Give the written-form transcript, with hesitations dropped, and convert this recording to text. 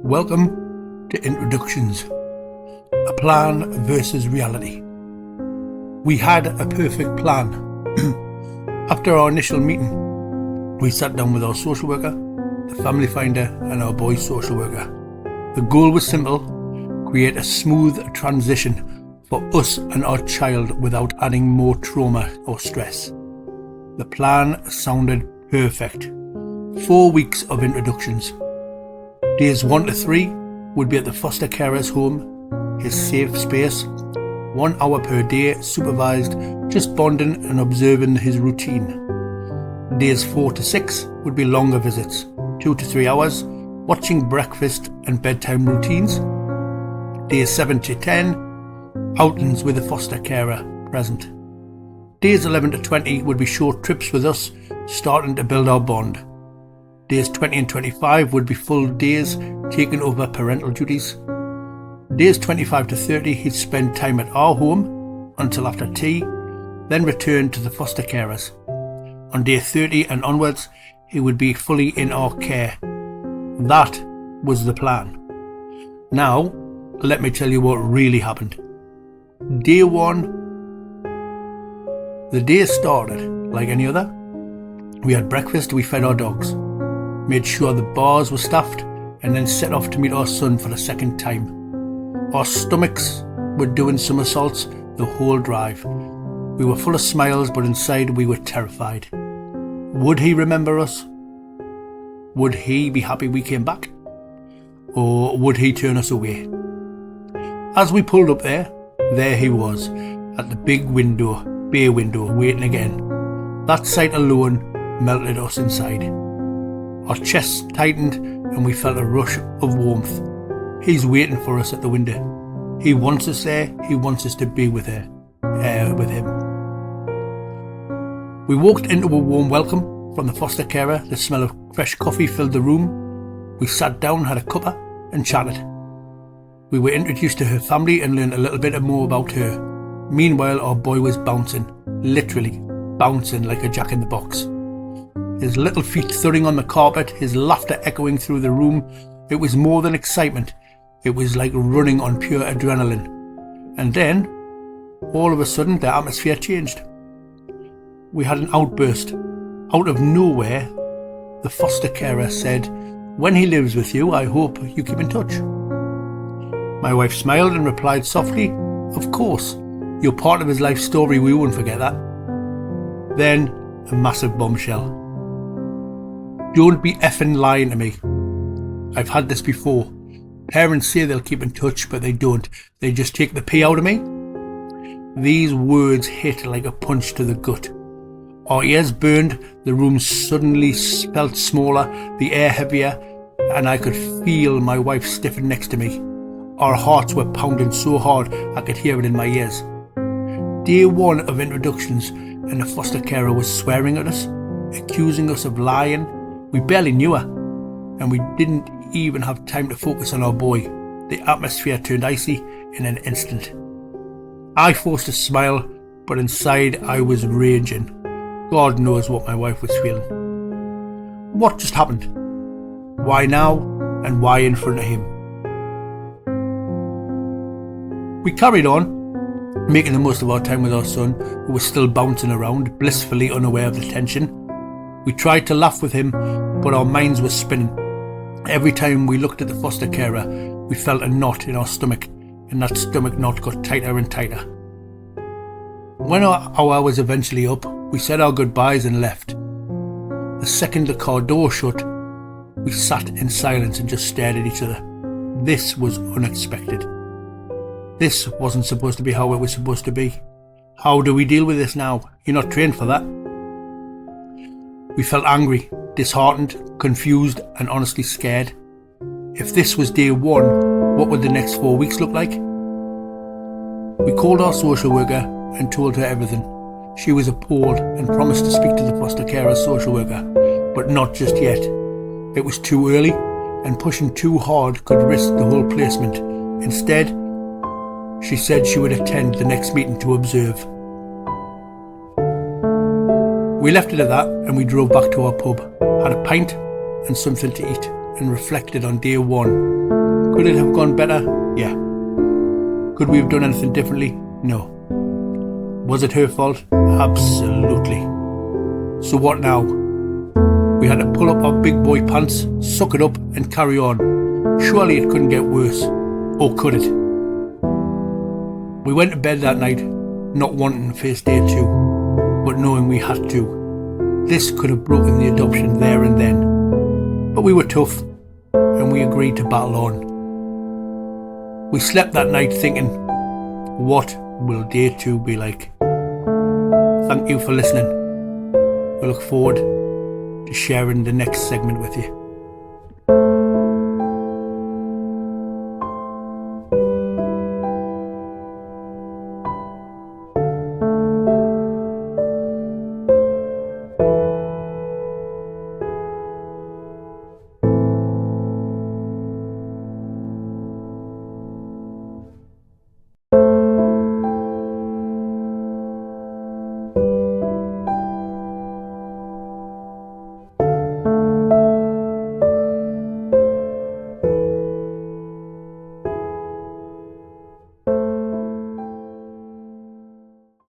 Welcome to Introductions, a plan versus reality. We had a perfect plan. After our initial meeting, we sat down with our social worker, the family finder and our boy social worker. The goal was simple: create a smooth transition for us and our child without adding more trauma or stress. The plan sounded perfect. 4 weeks of introductions. Days 1 to 3 would be at the foster carer's home, his safe space, 1 hour per day supervised, just bonding and observing his routine. Days 4 to 6 would be longer visits, 2 to 3 hours, watching breakfast and bedtime routines. Days 7 to 10, outings with the foster carer present. Days 11 to 20 would be short trips with us, starting to build our bond. Days 20 and 25 would be full days, taking over parental duties. Days 25 to 30 he'd spend time at our home until after tea, then return to the foster carers. On day 30 and onwards, he would be fully in our care. That was the plan. Now, let me tell you what really happened. Day 1, the day started like any other. We had breakfast, we fed our dogs, made sure the bars were staffed, and then set off to meet our son for the second time. Our stomachs were doing somersaults the whole drive. We were full of smiles, but inside we were terrified. Would he remember us? Would he be happy we came back? Or would he turn us away? As we pulled up there he was, at the big window, bay window, waiting again. That sight alone melted us inside. Our chests tightened and we felt a rush of warmth. He's waiting for us at the window. He wants us there. He wants us to be with him. We walked into a warm welcome from the foster carer. The smell of fresh coffee filled the room. We sat down, had a cuppa and chatted. We were introduced to her family and learned a little bit more about her. Meanwhile, our boy was bouncing, literally bouncing like a jack in the box. His little feet thudding on the carpet, his laughter echoing through the room. It was more than excitement. It was like running on pure adrenaline. And then, all of a sudden, the atmosphere changed. We had an outburst. Out of nowhere, the foster carer said, "When he lives with you, I hope you keep in touch." My wife smiled and replied softly, "Of course, you're part of his life story, we won't forget that." Then, a massive bombshell. Don't be effing lying to me. I've had this before. Parents say they'll keep in touch, but they don't. They just take the pee out of me. These words hit like a punch to the gut. Our ears burned, the room suddenly felt smaller, the air heavier, and I could feel my wife stiffen next to me. Our hearts were pounding so hard I could hear it in my ears. Day 1 of introductions, and the foster carer was swearing at us, accusing us of lying. We barely knew her, and we didn't even have time to focus on our boy. The atmosphere turned icy in an instant. I forced a smile, but inside I was raging. God knows what my wife was feeling. What just happened? Why now, and why in front of him? We carried on, making the most of our time with our son, who was still bouncing around, blissfully unaware of the tension. We tried to laugh with him, but our minds were spinning. Every time we looked at the foster carer, we felt a knot in our stomach, and that stomach knot got tighter and tighter. When our hour was eventually up, we said our goodbyes and left. The second the car door shut, we sat in silence and just stared at each other. This was unexpected. This wasn't supposed to be how it was supposed to be. How do we deal with this now? You're not trained for that. We felt angry, disheartened, confused, and honestly scared. If this was day 1, what would the next 4 weeks look like? We called our social worker and told her everything. She was appalled and promised to speak to the foster carer's social worker, but not just yet. It was too early, and pushing too hard could risk the whole placement. Instead, she said she would attend the next meeting to observe. We left it at that and we drove back to our pub, had a pint and something to eat, and reflected on day 1. Could it have gone better? Yeah. Could we have done anything differently? No. Was it her fault? Absolutely. So what now? We had to pull up our big boy pants, suck it up and carry on. Surely it couldn't get worse. Or could it? We went to bed that night, not wanting to face day 2, but knowing we had to. This could have broken the adoption there and then. But we were tough, and we agreed to battle on. We slept that night thinking, what will day 2 be like? Thank you for listening. We look forward to sharing the next segment with you.